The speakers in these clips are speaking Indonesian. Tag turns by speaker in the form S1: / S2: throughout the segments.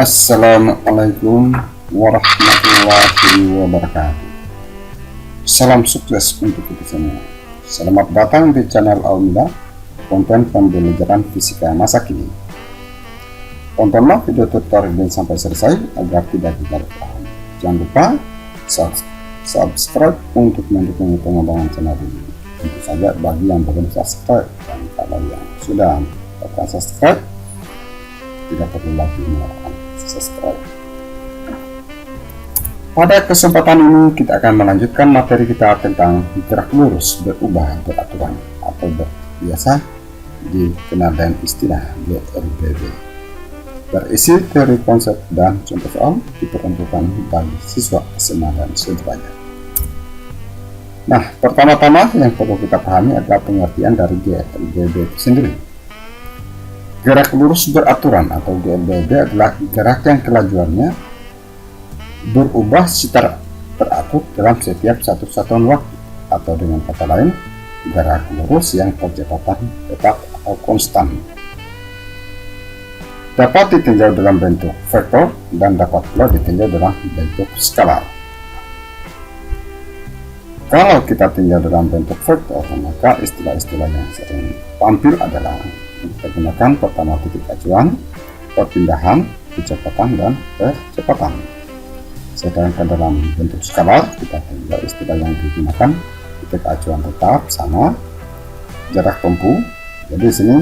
S1: Assalamualaikum warahmatullahi wabarakatuh. Salam sukses untuk kita semua. Selamat datang di channel Almida, konten pembelajaran fisika masa kini. Tontonlah video tutorial ini sampai selesai agar tidak ketinggalan. Jangan lupa subscribe untuk mendukung pengembangan channel ini. Tentu saja bagi yang belum subscribe, dan kalau yang sudah melakukan subscribe, tidak perlu lagi melakukan subscribe. Pada kesempatan ini kita akan melanjutkan materi kita tentang gerak lurus berubah beraturan atau biasa dikenal dengan istilah GLBB. Berisi teori konsep dan contoh soal diperuntukkan bagi siswa SMA dan sederajat. Nah, pertama-tama yang perlu kita pahami adalah pengertian dari GLBB itu sendiri. Gerak lurus beraturan atau GLBB adalah gerak yang kelajuannya berubah secara teratur dalam setiap satu satuan waktu, atau dengan kata lain, gerak lurus yang percepatan tetap atau konstan. Dapat ditinjau dalam bentuk vektor dan dapat pula ditinjau dalam bentuk skalar. Kalau kita tinjau dalam bentuk vektor, maka istilah-istilah yang sering tampil adalah kita gunakan pertama titik acuan, perpindahan, kecepatan, dan percepatan. Sedangkan dalam bentuk skalar, kita tinjau istilah yang digunakan titik acuan tetap sama, jarak tempuh. Jadi di sini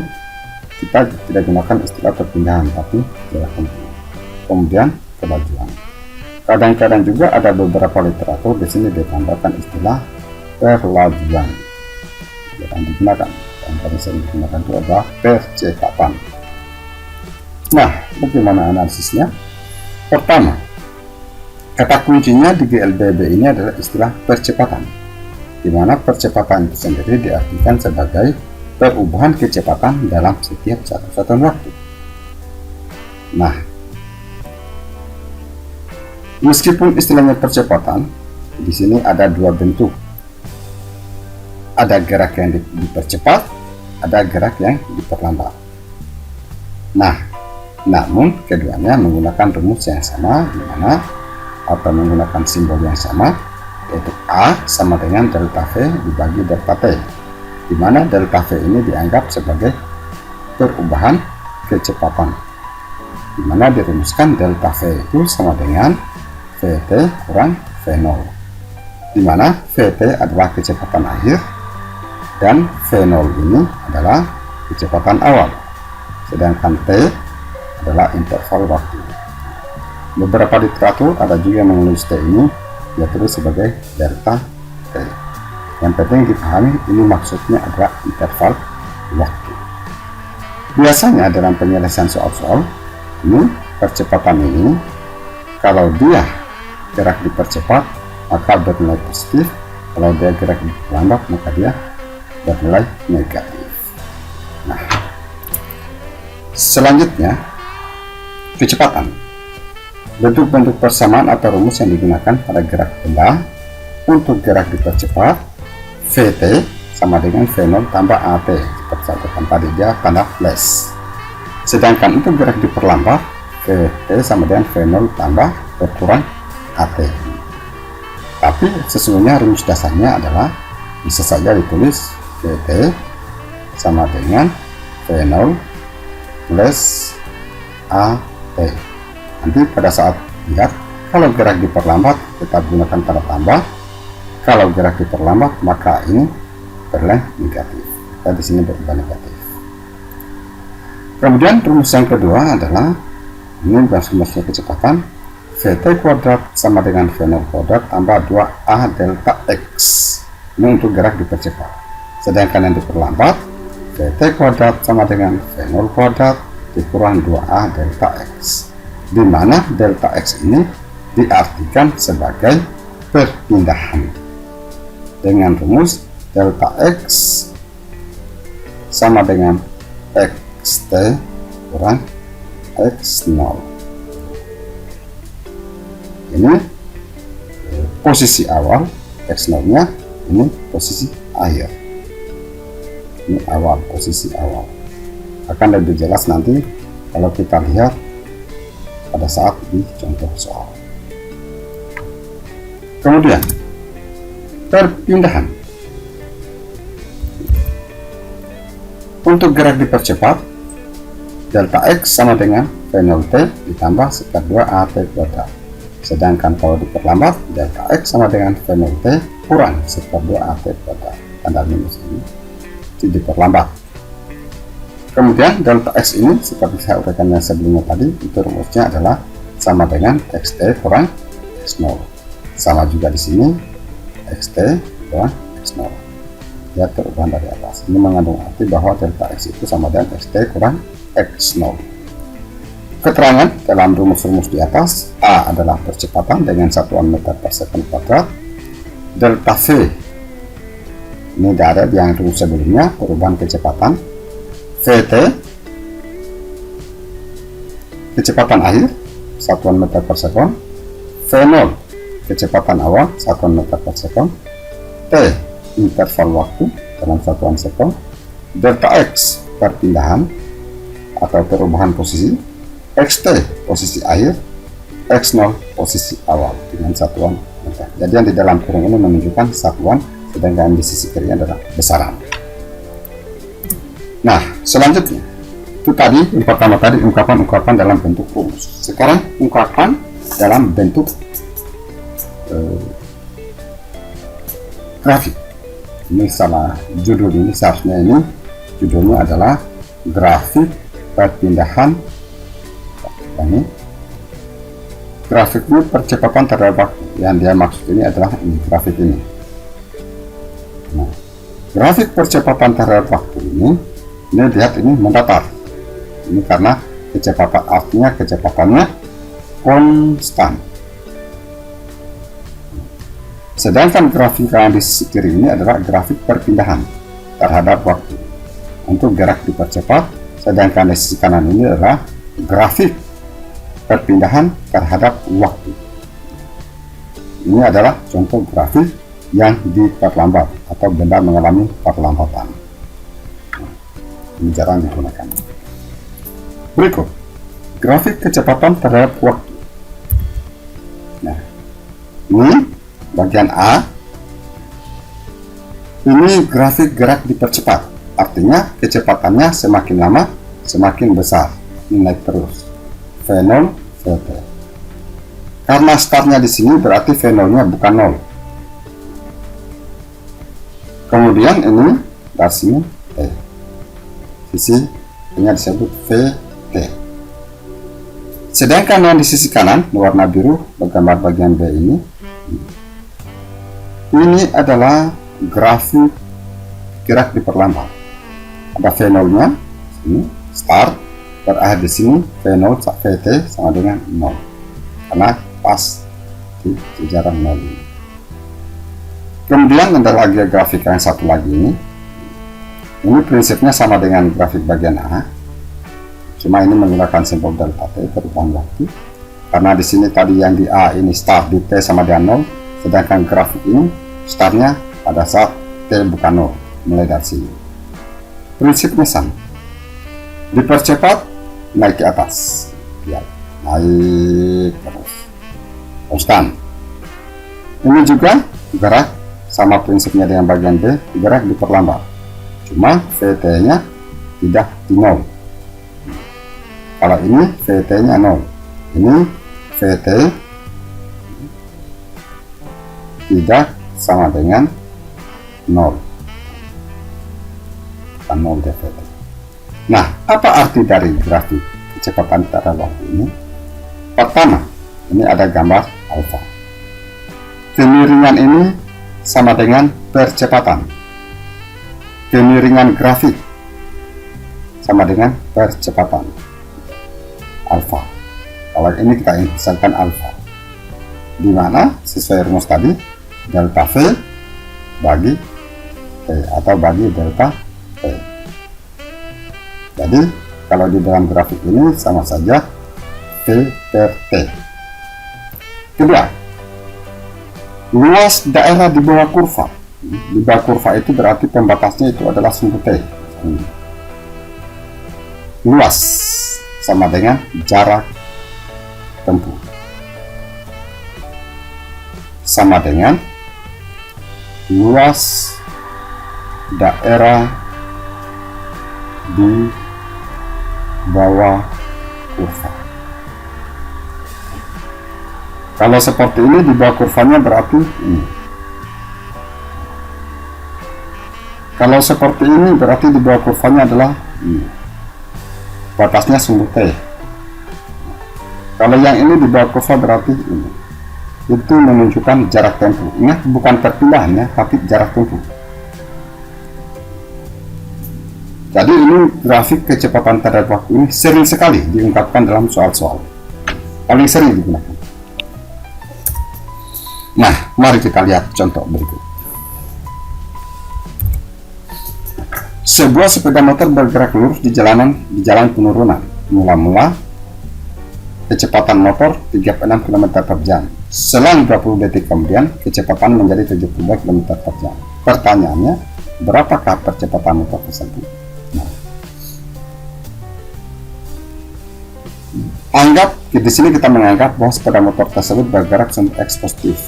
S1: kita tidak gunakan istilah perpindahan, tapi jarak tempuh. Kemudian kelajuan. Kadang-kadang juga ada beberapa literatur di sini ditambahkan istilah perlajuan yang digunakan. Yang tadi saya digunakan itu adalah percepatan. Nah, bagaimana analisisnya? Pertama, kata kuncinya di GLBB ini adalah istilah percepatan, di mana percepatan itu sendiri diartikan sebagai perubahan kecepatan dalam setiap satu satuan waktu. Nah, meskipun istilahnya percepatan, di sini ada dua bentuk. Ada gerak yang dipercepat, ada gerak yang diperlambat. Nah, namun keduanya menggunakan rumus yang sama, di mana atau menggunakan simbol yang sama, yaitu A sama dengan delta V dibagi delta T, di mana delta V ini dianggap sebagai perubahan kecepatan, di mana dirumuskan delta V itu sama dengan Vt kurang V0, di mana Vt adalah kecepatan akhir dan V0 ini adalah kecepatan awal, sedangkan T adalah interval waktu. Beberapa literatur ada juga menulis T ini dia tulis sebagai delta T. Yang penting dipahami ini maksudnya adalah interval waktu. Biasanya dalam penyelesaian soal-soal ini, percepatan ini kalau dia gerak dipercepat maka bernilai positif, kalau dia gerak diperlambat maka dia bernilai negatif. Nah, selanjutnya kecepatan. Bentuk-bentuk persamaan atau rumus yang digunakan pada gerak benda. Untuk gerak dipercepat, Vt sama dengan V0 tambah At, seperti saya katakan tadi, dia tanda plus. Sedangkan untuk gerak diperlambat, Vt sama dengan V0 tambah berkurang At. Tapi sesungguhnya rumus dasarnya adalah bisa saja ditulis Vt sama dengan V0 plus At. Nanti pada saat lihat, kalau gerak diperlambat tetap gunakan tanda tambah, kalau gerak diperlambat maka ini bernilai negatif. Kita di sini berubah negatif. Kemudian rumus yang kedua adalah ini rumusnya kecepatan, Vt kuadrat sama dengan V0 kuadrat tambah 2A delta X. Ini untuk gerak dipercepat. Sedangkan yang diperlambat, Vt kuadrat sama dengan V0 kuadrat dikurang 2A delta X, di mana delta X ini diartikan sebagai perpindahan dengan rumus delta X sama dengan Xt kurang X0. Ini posisi awal, X0 nya ini posisi akhir. Ini awal, posisi awal. Akan lebih jelas nanti kalau kita lihat pada saat di contoh soal. Kemudian perpindahan. Untuk gerak dipercepat, delta X sama dengan V0 T ditambah sekat 2 AT kuadrat. Sedangkan kalau diperlambat, delta X sama dengan V0 T kurang sekat 2 AT kuadrat. Tanda minus ini diperlambat. Kemudian delta X ini seperti saya uraikannya sebelumnya tadi, itu rumusnya adalah sama dengan XT kurang X0. Sama juga di sini XT kurang X0. Ya, perubahan dari atas. Ini mengandung arti bahwa delta X itu sama dengan XT kurang X0. Keterangan dalam rumus-rumus di atas, A adalah percepatan dengan satuan meter per second kuadrat. Delta V ini ada yang rumus sebelumnya, perubahan kecepatan. VT kecepatan akhir satuan meter per second. V0 kecepatan awal satuan meter per second. T interval waktu dalam satuan sekon. Delta X perpindahan atau perubahan posisi. XT posisi akhir. X0 posisi awal dengan satuan meter. Jadi yang di dalam kurung ini menunjukkan satuan, sedangkan di sisi kiri adalah besaran. Nah, selanjutnya itu tadi pertama tadi ungkapan-ungkapan dalam bentuk rumus. Sekarang ungkapan dalam bentuk grafik. Ini salah judul, ini seharusnya ini judulnya adalah grafik perpindahan. Ini grafik ini percepatan terhadap waktu. Yang dia maksud ini adalah ini, grafik ini. Nah, grafik percepatan terhadap waktu ini lihat ini mendatar. Ini karena kecepatan, artinya kecepatannya konstan. Sedangkan grafik yang di sisi kiri ini adalah grafik perpindahan terhadap waktu. Untuk gerak dipercepat, sedangkan di sisi kanan ini adalah grafik perpindahan terhadap waktu. Ini adalah contoh grafik yang diperlambat atau benda mengalami perlambatan. Ini jarang digunakan. Berikut grafik kecepatan terhadap waktu. Nah, ini bagian A. Ini grafik gerak dipercepat, artinya kecepatannya semakin lama semakin besar, ini naik terus. V0 VT. Karena startnya di sini berarti V0-nya bukan 0. Kemudian ini dari sini T. Sisi ini disebut VT. Sedangkan yang di sisi kanan warna biru bergambar bagian B ini adalah grafik gerak diperlambat. Ada V0-nya ini start, berakhir di sini V0 VT sama dengan 0 karena pas di jajaran 0 ini. Kemudian ada lagi grafik yang satu lagi ini prinsipnya sama dengan grafik bagian A, cuma ini menggunakan simbol delta T perubahan waktu, karena di sini tadi yang di A ini start di T sama dengan 0, sedangkan grafik ini startnya pada saat T bukan 0, mulai dari sini. Prinsipnya sama, dipercepat naik ke atas, ya, naik terus konstan. Ini juga gerak sama prinsipnya dengan bagian B, gerak diperlambat, cuma VT nya tidak di 0. Kalau ini VT nya 0, ini VT tidak sama dengan 0, bukan 0 VT. Nah, apa arti dari grafik kecepatan terhadap waktu ini? Pertama, ini ada gambar alfa. Kemiringan ini sama dengan percepatan. Kemiringan grafik sama dengan percepatan alfa. Kalau ini kita misalkan alfa, di mana sesuai rumus tadi delta V bagi T atau bagi delta T. Jadi kalau di dalam grafik ini sama saja V per T. Kedua, luas daerah di bawah kurva. Di bawah kurva itu berarti pembatasnya itu adalah sumbu T. Luas sama dengan jarak tempuh sama dengan luas daerah di bawah kurva. Kalau seperti ini di bawah kurvanya berarti ini. Kalau seperti ini berarti di bawah kurvanya adalah ini. Batasnya sumbu T. Kalau yang ini di bawah kurva berarti ini. Itu menunjukkan jarak tempuh. Ingat, bukan perpindahan ya, tapi jarak tempuh. Jadi ini grafik kecepatan terhadap waktu ini sering sekali diungkapkan dalam soal-soal. Paling sering digunakan. Nah, mari kita lihat contoh berikut. Sebuah sepeda motor bergerak lurus di jalan penurunan. Mula-mula kecepatan motor 36 km per jam. Selang 20 detik kemudian kecepatan menjadi 72 km per jam. Pertanyaannya, berapakah percepatan motor tersebut? Nah, anggap di sini kita menganggap bahwa sepeda motor tersebut bergerak x positif,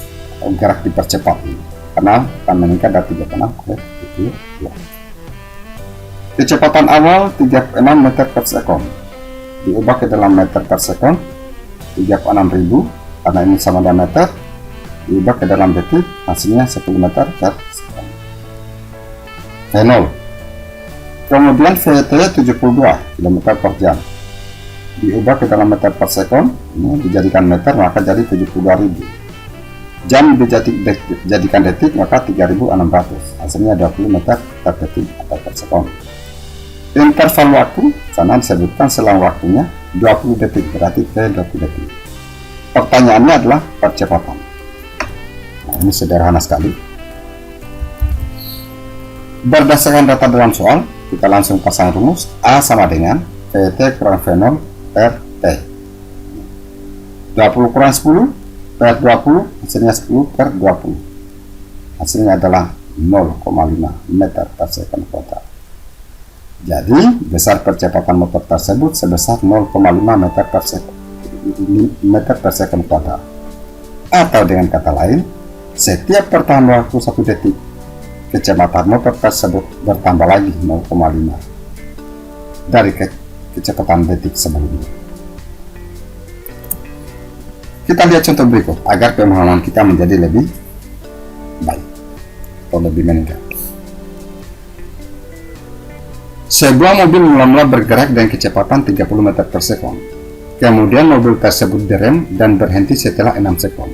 S1: gerak dipercepat karena akan meningkat dari 36 ke 72. Kecepatan awal 36 meter per sekon diubah ke dalam meter per sekon 36.000 karena ini sama dengan meter, diubah ke dalam detik, hasilnya 10 meter per sekon. V0 kemudian VT 72 km per jam diubah ke dalam meter per sekon, ini dijadikan meter maka jadi 72.000. Jam dijadikan detik maka 3.600, hasilnya 20 meter per detik atau per sekon. Interval waktu sana disebutkan selang waktunya 20 detik, berarti T20 detik. Pertanyaannya adalah percepatan. Nah, ini sederhana sekali. Berdasarkan data dalam soal, kita langsung pasang rumus A sama dengan VT kurang V0 per T. 20 kurang 10 per 20, hasilnya 10 per 20. Hasilnya adalah 0,5 meter per sekon kuadrat. Jadi, besar percepatan motor tersebut sebesar 0,5 meter per sekon kuadrat. Atau dengan kata lain, setiap pertambahan waktu 1 detik, kecepatan motor tersebut bertambah lagi 0,5 dari kecepatan detik sebelumnya. Kita lihat contoh berikut agar pemahaman kita menjadi lebih baik atau lebih meningkat. Sebuah mobil mula-mula bergerak dengan kecepatan 30 meter per sekon. Kemudian mobil tersebut direm dan berhenti setelah 6 sekon.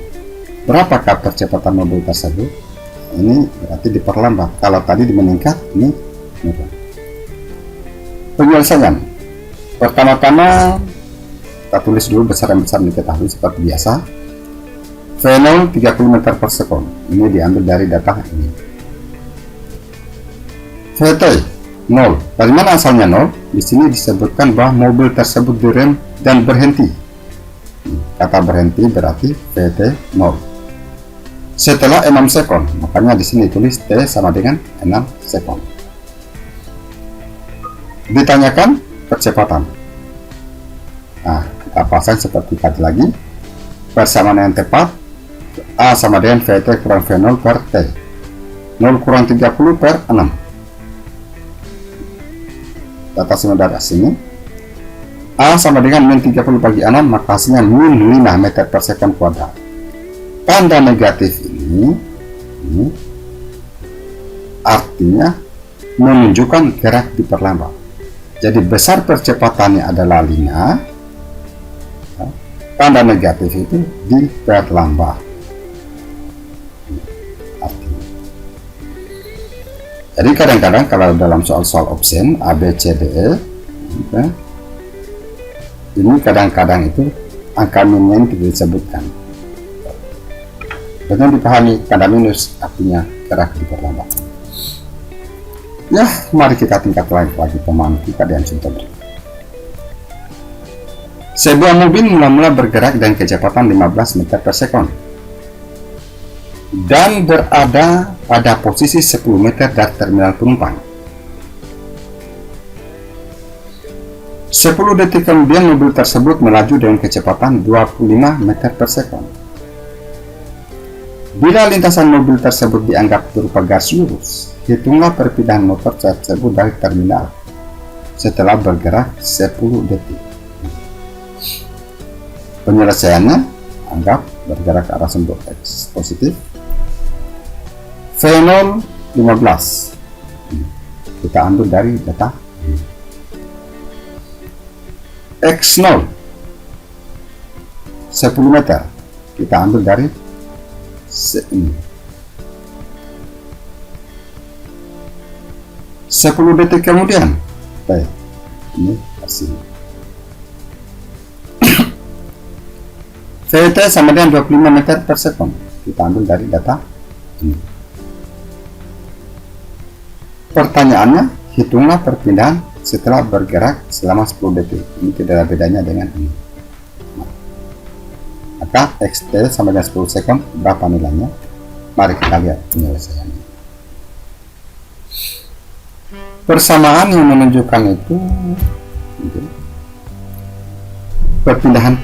S1: Berapakah percepatan mobil tersebut? Ini berarti diperlambat. Kalau tadi meningkat, ini menurun. Penyelesaian. Pertama-tama kita tulis dulu besar-besar diketahui seperti biasa. V0 30 meter per sekon. Ini diambil dari data ini. VT 0. Dari mana asalnya 0? Di sini disebutkan bahwa mobil tersebut direm dan berhenti. Kata berhenti berarti VT 0. Setelah 6 sekon, makanya di sini tulis T sama dengan 6 sekon. Ditanyakan percepatan. Nah, kita pasang seperti tadi lagi. Persamaan yang tepat A sama dengan VT kurang V0 per T. 0 kurang 30 per 6. Data semua dari sini. A sama dengan min 30 bagi 6, maka hasilnya min 5 meter per sekon kuadrat. Tanda negatif ini artinya menunjukkan gerak diperlambat. Jadi besar percepatannya adalah 5, tanda negatif itu diperlambat. Artinya. Jadi kadang-kadang kalau dalam soal-soal option A, B, C, D, E, ini kadang-kadang itu angka minnya tidak disebutkan. Dengan dipahami tanda minus artinya gerak diperlambat. Ya, mari kita tingkatkan lagi pemahaman kita dengan contoh berikut. Sebuah mobil mula-mula bergerak dengan kecepatan 15 meter per sekon dan berada pada posisi 10 meter dari terminal penumpang. 10 detik kemudian mobil tersebut melaju dengan kecepatan 25 meter per sekon. Bila lintasan mobil tersebut dianggap berupa garis lurus, hitunglah perpindahan motor tersebut dari terminal setelah bergerak 10 detik. Penyelesaiannya, anggap bergerak ke arah sumber X positif. V0 15. Kita ambil dari data X0 10 meter. Kita ambil dari ini 10 detik kemudian. Baik, ini hasilnya. VT sama dengan 25 meter per sekon. Kita ambil dari data ini. Pertanyaannya, hitunglah perpindahan setelah bergerak selama 10 detik. Ini tidak ada bedanya dengan ini. Maka XT sama dengan 10 sekon, berapa nilainya? Mari kita lihat penyelesaiannya. Persamaan yang menunjukkan itu perpindahan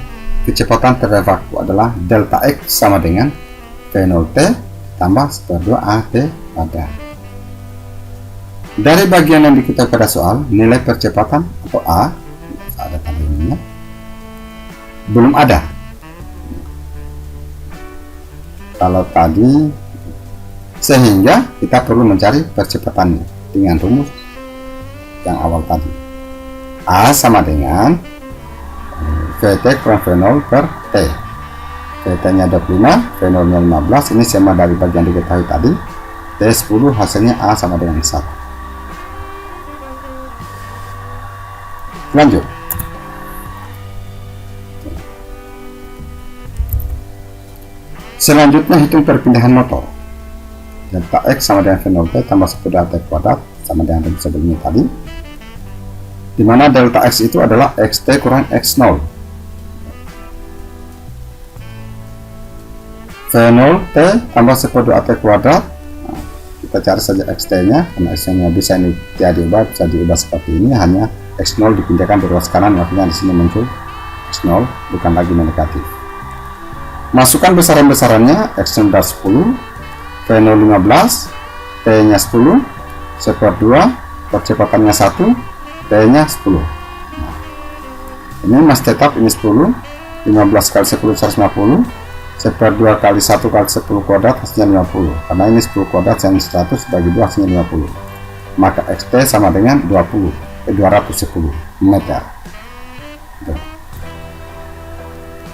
S1: kecepatan terhadap waktu adalah delta X sama dengan V0T tambah 1/2 AT pada. Dari bagian yang diketahui pada soal, nilai percepatan atau A, ada tanda ininya, belum ada. Kalau tadi, sehingga kita perlu mencari percepatannya dengan rumus yang awal tadi. A sama dengan VT kurang V0 per T. VT nya 25, V0 nya 15, ini sama dari bagian diketahui tadi. T10 hasilnya A sama dengan 1. Lanjut. Selanjutnya hitung perpindahan motor. Delta X sama dengan V0T tambah 1/AT kuadrat sama dengan yang sebelumnya tadi, di mana delta X itu adalah XT kurang X0. V0T tambah 1/AT kuadrat. Nah, kita cari saja XT nya, karena XT nya bisa ini tidak diubah, bisa diubah seperti ini, hanya X0 dipindahkan dari ruas kanan, artinya di sini muncul X0, bukan lagi negatif. Masukkan besaran-besarannya, X0 10, V0 15, T nya 10, 1/2, percepatannya 1, T nya 10. Nah, ini masih tetap ini 10, 15 kali 10 150, 1/2 kali 1 kali 10 kuadrat hasilnya 50, karena ini 10 kuadrat yang 100 bagi 2 hasilnya 50, maka XT sama dengan 210 meter.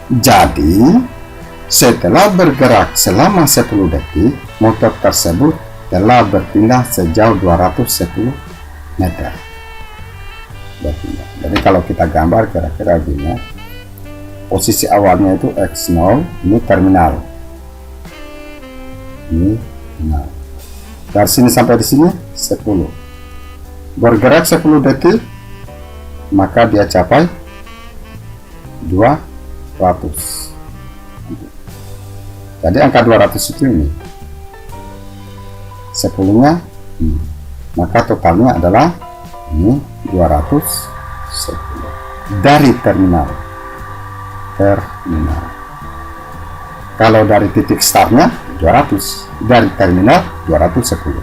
S1: Jadi setelah bergerak selama 10 detik, motor tersebut telah berpindah sejauh 210 meter. Berpindah. Jadi kalau kita gambar kira-kira begini, posisi awalnya itu X0, ini terminal. Ini nah. Dari sini sampai di sini 10. Bergerak 10 detik, maka dia capai 200. Jadi angka 200 itu ini 10 nya ini. Maka totalnya adalah ini 210 dari terminal. Kalau dari titik startnya 200, dari terminal 210.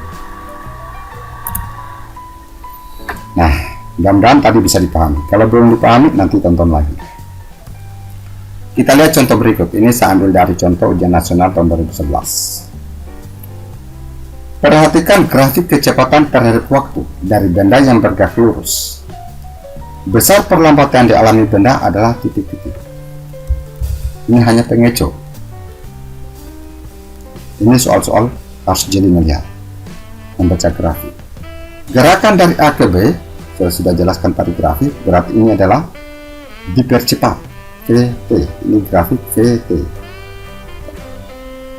S1: Nah, mudah-mudahan tadi bisa dipahami. Kalau belum dipahami, nanti tonton lagi. Kita lihat contoh berikut. Ini saya ambil dari contoh ujian nasional tahun 2011. Perhatikan grafik kecepatan terhadap waktu dari benda yang bergerak lurus. Besar perlambatan yang dialami benda adalah titik-titik. Ini hanya pengecoh. Ini soal-soal harus jadi melihat, membaca grafik. Gerakan dari A ke B, saya sudah jelaskan tadi grafik, berarti ini adalah dipercepat. VT, ini grafik VT.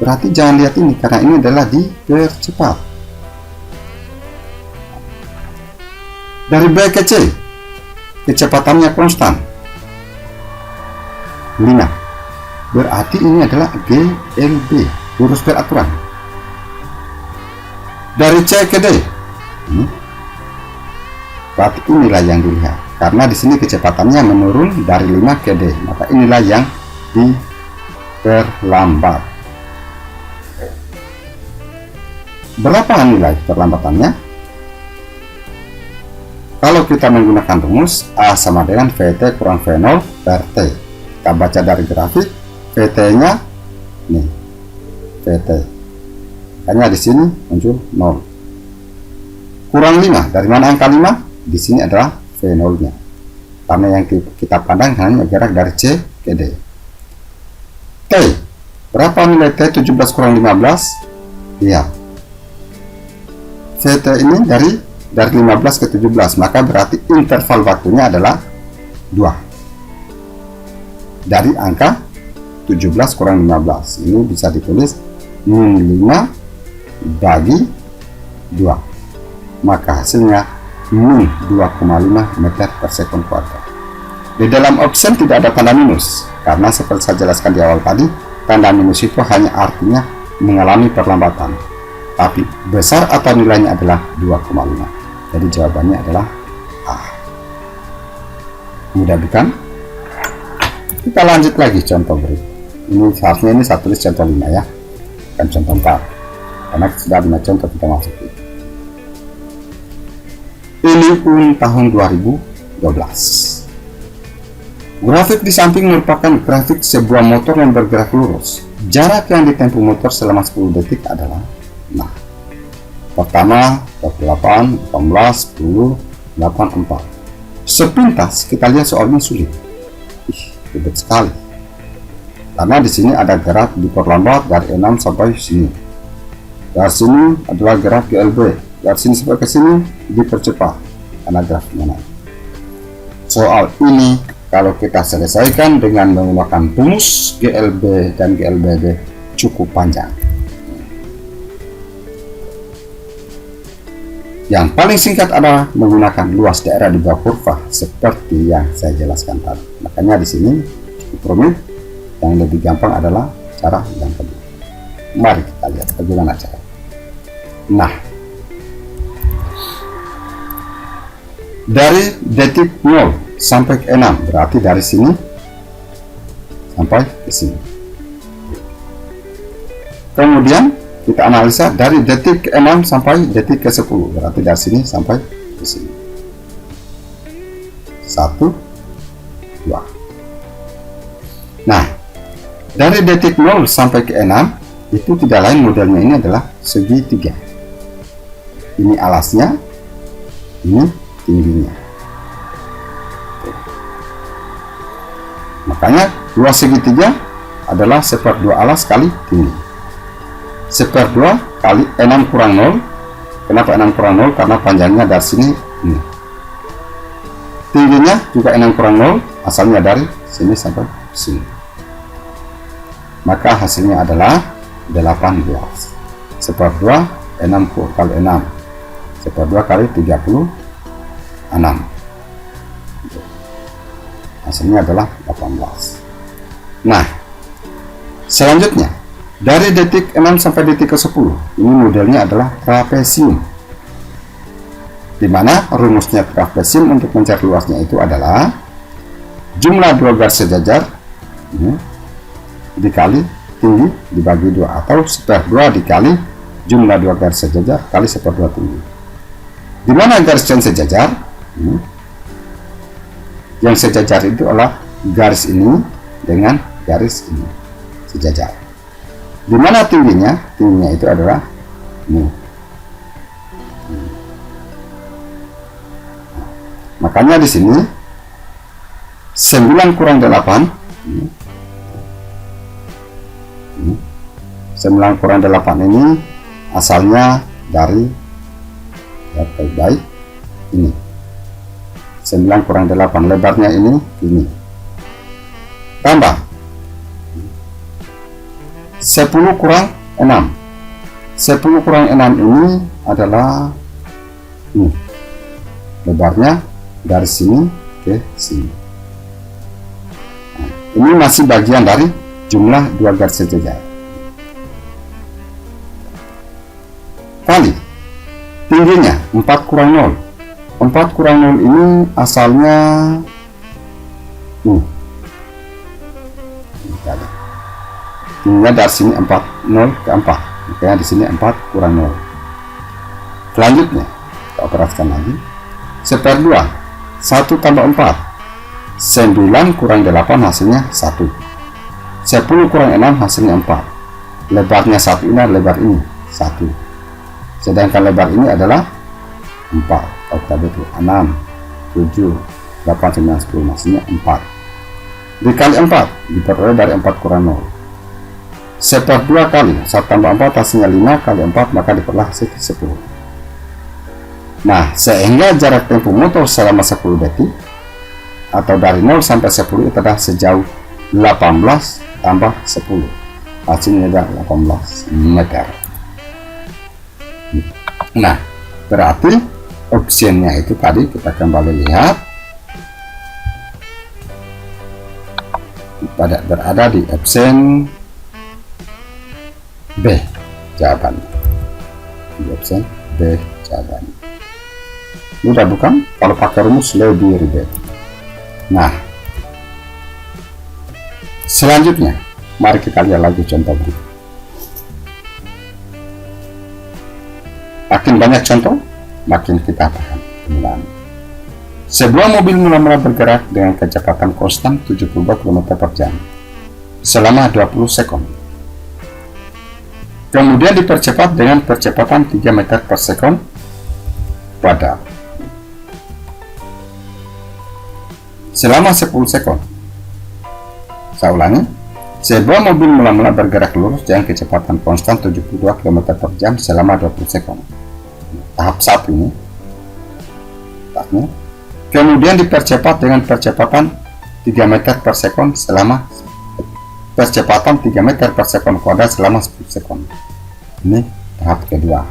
S1: Berarti jangan lihat ini, karena ini adalah dipercepat. Dari B ke C, kecepatannya konstan 5. Berarti ini adalah GLB, lurus beraturan. Dari C ke D, ini berarti inilah yang dilihat, karena di sini kecepatannya menurun dari 5 ke D, maka inilah yang diperlambat. Berapa nilai perlambatannya? Kalau kita menggunakan rumus A sama dengan VT kurang V0 per T. Kita baca dari grafik, VT-nya nih, VT. Hanya di sini muncul 0. Kurang 5. Dari mana angka 5? Di sini adalah V0-nya. Karena yang kita pandang hanya jarak dari C ke D. T. Berapa nilai T 17 kurang 15? Iya. VT ini dari 15 ke 17, maka berarti interval waktunya adalah 2. Dari angka 17 kurang 15. Ini bisa ditulis min 5 bagi 2. Maka hasilnya min 2,5 meter per sekund kuadrat. Di dalam option tidak ada tanda minus, karena seperti saya jelaskan di awal tadi, tanda minus itu hanya artinya mengalami perlambatan. Tapi besar atau nilainya adalah 2,5. Jadi jawabannya adalah A. Mudah bukan? Kita lanjut lagi contoh berikut. Ini seharusnya ini saya tulis contoh 5 ya, bukan contoh 4. Karena sudah 5 contoh kita masuki. Ini pun tahun 2012. Grafik di samping merupakan grafik sebuah motor yang bergerak lurus. Jarak yang ditempuh motor selama 10 detik adalah, nah, pertama 28, 18, 10, 8, 4. Sepintas kita lihat soalnya sulit. Ribet sekali. Karena di sini ada gerak diperlambat dari 6 sampai sini. Dari sini adalah gerak GLB. Dari sini sampai ke sini dipercepat karena grafiknya naik. Soal ini kalau kita selesaikan dengan menggunakan rumus GLB dan GLBD cukup panjang. Yang paling singkat adalah menggunakan luas daerah di bawah kurva seperti yang saya jelaskan tadi. Makanya di sini cukup rumit. Yang lebih gampang adalah cara yang kedua. Mari kita lihat bagaimana cara. Nah, dari detik 0 sampai ke 6 berarti dari sini sampai ke sini. Kemudian kita analisa dari detik ke 6 sampai detik ke 10, berarti dari sini sampai ke sini. 1, 2. Nah, dari detik 0 sampai ke 6 itu tidak lain modelnya ini adalah segitiga. Ini alasnya, ini tingginya. Makanya luas segitiga adalah 1/2 alas kali tinggi. 1/2 kali 6 kurang 0. Kenapa 6 kurang 0? Karena panjangnya dari sini ini. Tingginya juga 6 kurang 0, asalnya dari sini sampai sini. Maka hasilnya adalah 18. 1/2 6 kali 6. 1/2 kali 36. Hasilnya adalah 18. Nah, selanjutnya dari detik 6 sampai detik ke 10 ini modelnya adalah trapesium, di mana rumusnya trapesium untuk mencari luasnya itu adalah jumlah dua garis sejajar dikali tinggi dibagi 2, atau 1/2 dikali jumlah dua garis sejajar kali 1/2 tinggi. Di mana garis yang sejajar? Yang sejajar itu adalah garis ini dengan garis ini sejajar. Di mana tingginya? Tingginya itu adalah ini. Makanya di sini 9 kurang 8 9 kurang 8 ini asalnya dari baik ini. 9 kurang 8 lebarnya ini tambah 10 kurang 6. 10 kurang 6 ini adalah ini lebarnya dari sini ke sini. Nah, ini masih bagian dari jumlah dua garis sejajar kali tingginya 4 kurang 0. 4 kurang 0 ini asalnya ini dari sini 4, 0 ke 4, makanya di sini 4 kurang 0. Selanjutnya kita operasikan lagi. 1/2, 1 tambah 4, 9 kurang 8 hasilnya 1. 10 kurang 6 hasilnya 4. Lebarnya 1 ini adalah lebar ini 1, sedangkan lebar ini adalah 4. Kalau kita betul 6, 7, 8, 9, 10 hasilnya 4. Dikali 4 diperoleh dari 4 kurang 0. 1/2 kali 1 tambah 4 hasilnya 5 kali 4 maka diperoleh hasil 10. Nah, sehingga jarak tempuh motor selama 10 detik atau dari 0 sampai 10 itu adalah sejauh 18 tambah 10, hasilnya adalah 18 meter. Nah, berarti opsinya itu tadi kita kembali lihat berada di option B jawabannya. Di option B jawabannya. Mudah bukan? Kalau pakai rumus lebih ribet. Nah, selanjutnya mari kita lihat lagi contoh berikut. Makin banyak contoh, makin kita paham. Sebuah mobil mula-mula bergerak dengan kecepatan konstan 72 km per jam selama 20 sekon. Kemudian dipercepat dengan percepatan 3 meter per sekon kuadrat selama 10 sekon. Saya ulangi, sebuah mobil mula-mula bergerak lurus dengan kecepatan konstan 72 km per jam selama 20 sekon. Tahap 1 ini tahapnya. Kemudian dipercepat dengan percepatan 3 meter per sekon selama percepatan 3 meter per sekon kuadrat selama 10 sekon. Ini tahap kedua.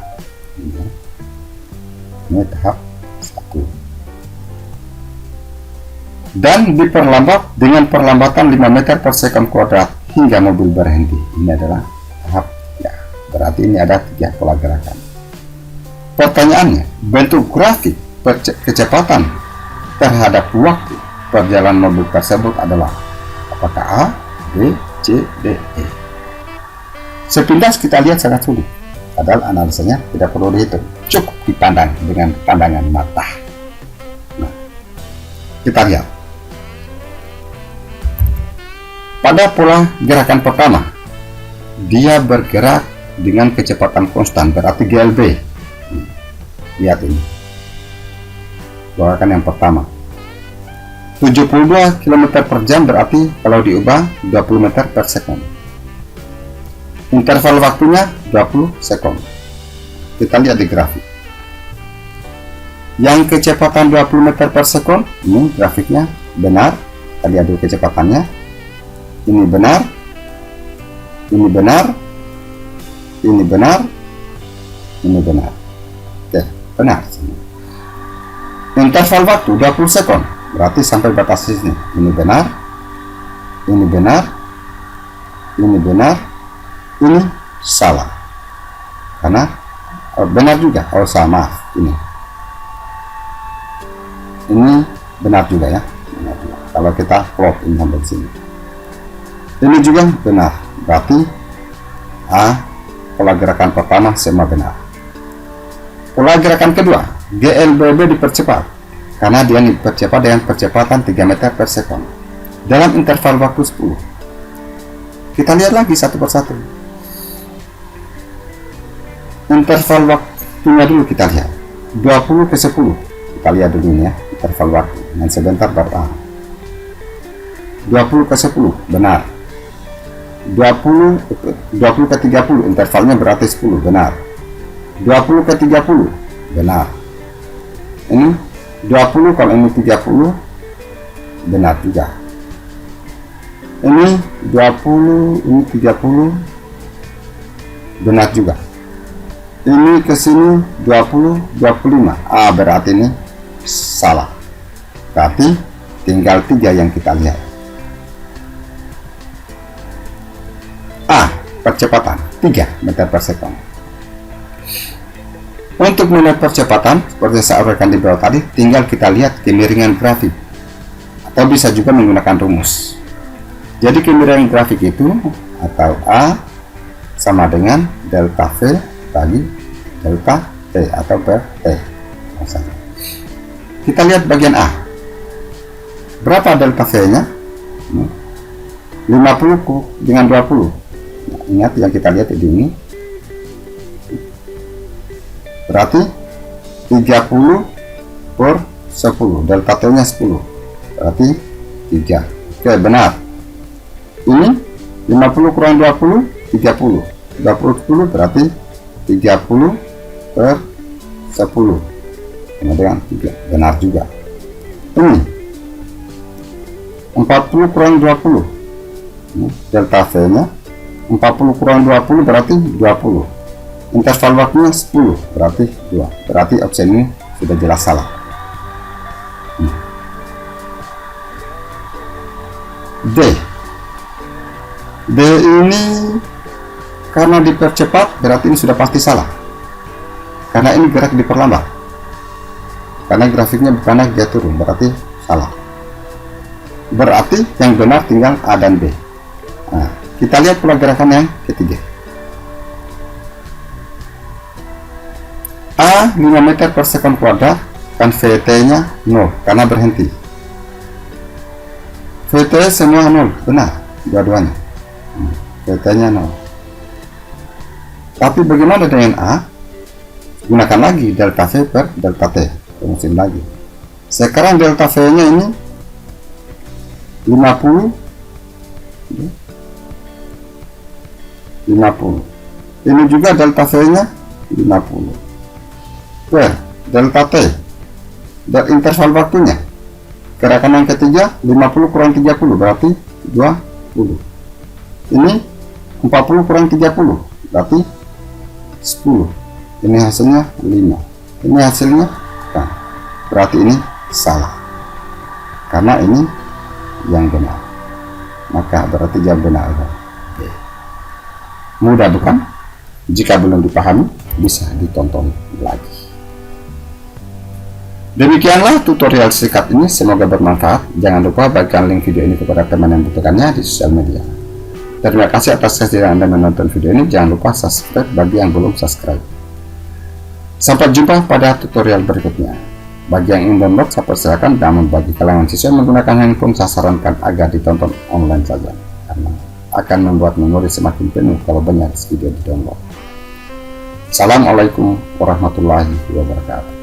S1: Ini tahap 1. Dan diperlambat dengan perlambatan 5 meter per sekon kuadrat hingga mobil berhenti. Ini adalah tahap 3. Berarti ini ada 3 pola gerakan. Pertanyaannya, bentuk grafik kecepatan terhadap waktu perjalanan mobil tersebut adalah apakah A, B, C, D, E? Sepintas kita lihat sangat sulit, padahal analisanya tidak perlu dihitung, cukup dipandang dengan pandangan mata. Nah, kita lihat pada pola gerakan pertama, dia bergerak dengan kecepatan konstan, berarti GLB. Lihat ini gerakan yang pertama 72 km per jam, berarti kalau diubah 20 meter per sekon. Interval waktunya 20 sekon. Kita lihat di grafik yang kecepatan 20 meter per sekon. Ini grafiknya benar, kita lihat dulu kecepatannya. Ini benar, ini benar, ini benar, ini benar. Oke, benar. Interval waktu 20 sekon, berarti sampai batas sini. Ini benar, ini benar, ini benar, ini salah. Karena benar juga, oh sama, ini benar juga ya, benar juga. Kalau kita plot ini sampai sini, ini juga benar, berarti A, pola gerakan pertama semua benar. Pola gerakan kedua, GLBB dipercepat karena dia dipercepat dengan percepatan 3 meter per sekon dalam interval waktu 10. Kita lihat lagi satu persatu. Interval waktunya dulu kita lihat 20 ke 10. Kita lihat dulu ini ya, interval waktu. Dan sebentar baru A. 20 ke 10 benar. 20 ke 30 intervalnya berarti 10 benar. 20 ke 30 benar. Ini 20, kalau ini 30 benar juga. Ini 20, ini 30 benar juga. Ini ke sini 20, 25. Ah, berarti ini salah. Berarti tinggal 3 yang kita lihat. A, percepatan 3 meter per sekon. Untuk menilai percepatan, seperti yang saya uraikan di bawah tadi, tinggal kita lihat kemiringan grafik, atau bisa juga menggunakan rumus. Jadi kemiringan grafik itu, atau A sama dengan delta V bagi delta T atau per T. Kita lihat bagian A. Berapa delta V-nya? 50 dengan 20. Nah, ingat yang kita lihat di ini. Berarti 30 per 10, delta T nya 10, berarti 3. Oke, benar. Ini 50 kurang 20, 30. 10 berarti 30 per 10, kemudian 3, benar juga. Ini 40 kurang 20, ini delta V nya 40 kurang 20 berarti 20. Interval waktunya 10, berarti 2. Berarti opsi ini sudah jelas salah. D. D ini karena dipercepat, berarti ini sudah pasti salah. Karena ini gerak diperlambat. Karena grafiknya bukan naik, dia turun, berarti salah. Berarti yang benar tinggal A dan B. Nah, kita lihat pola gerakan yang ketiga. A 5 meter per sekon kuadrat, kan VT nya 0 karena berhenti. VT semua 0, benar dua-duanya, VT nya 0. Tapi bagaimana dengan A? Gunakan lagi delta V per delta T, rumusin lagi. Sekarang delta V nya ini 50, 50. Ini juga delta V nya 50. Delta T dan interval waktunya, gerakan yang ketiga 50 kurang 30 berarti 20. Ini 40 kurang 30 berarti 10. Ini hasilnya 5. Ini hasilnya kan, berarti ini salah karena ini yang benar, maka berarti yang benar adalah B. Mudah bukan? Jika belum dipahami, bisa ditonton lagi. Demikianlah tutorial singkat ini, semoga bermanfaat. Jangan lupa bagikan link video ini kepada teman yang membutuhkannya di sosial media. Terima kasih atas kesediaan Anda menonton video ini. Jangan lupa subscribe bagi yang belum subscribe. Sampai jumpa pada tutorial berikutnya. Bagi yang ingin download, saya persilakan, namun bagi kalangan siswa menggunakan handphone, saya sarankan agar ditonton online saja, karena akan membuat memori semakin penuh kalau banyak video di download. Assalamualaikum warahmatullahi wabarakatuh.